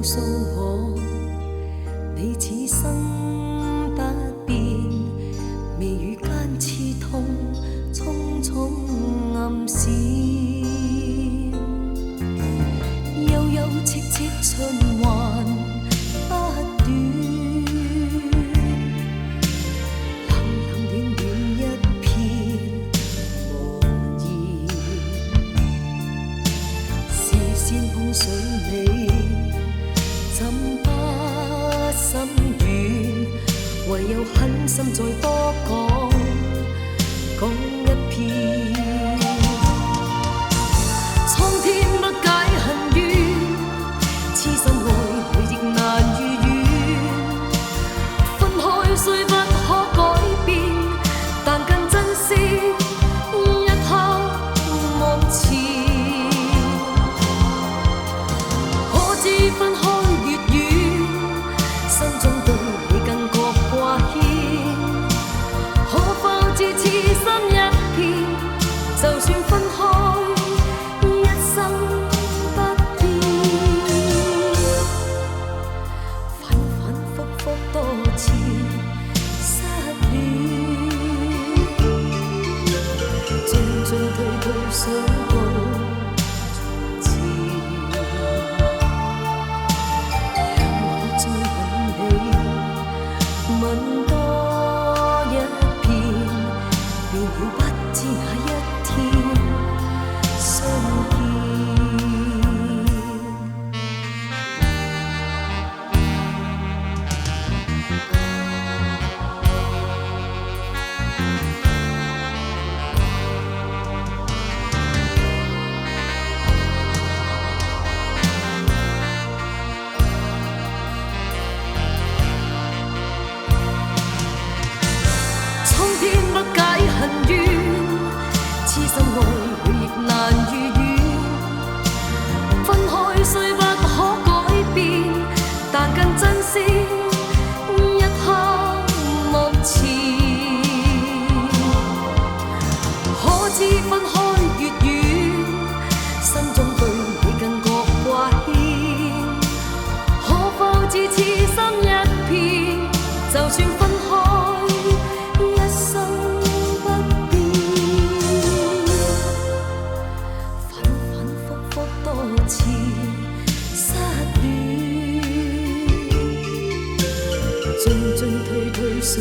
訴我，你此生不變，眉宇間刺痛，匆匆暗閃，悠悠戚戚循環不斷，冷冷暖暖一片無言，視線碰上你，怎不心軟？唯有狠心再多講一遍。蒼天不解恨怨，痴心愛侶亦難如願。分開雖不可改變，但更珍惜一刻目前。可知分開越遠，心中對你更覺掛牽。可否知痴心一片，就算分開一生不變。反反覆覆多次失戀，進進退退想到從前。讓我再吻你，吻多一遍，便了不知哪一天相見。蒼天不解恨怨，痴心愛侶亦難如願。分開雖不可改變，但更珍惜一刻目前。可知分開越遠，心中對你更覺掛牽。可否知痴心一片，就算分開一生不變。反反覆覆多次失戀，進進退退想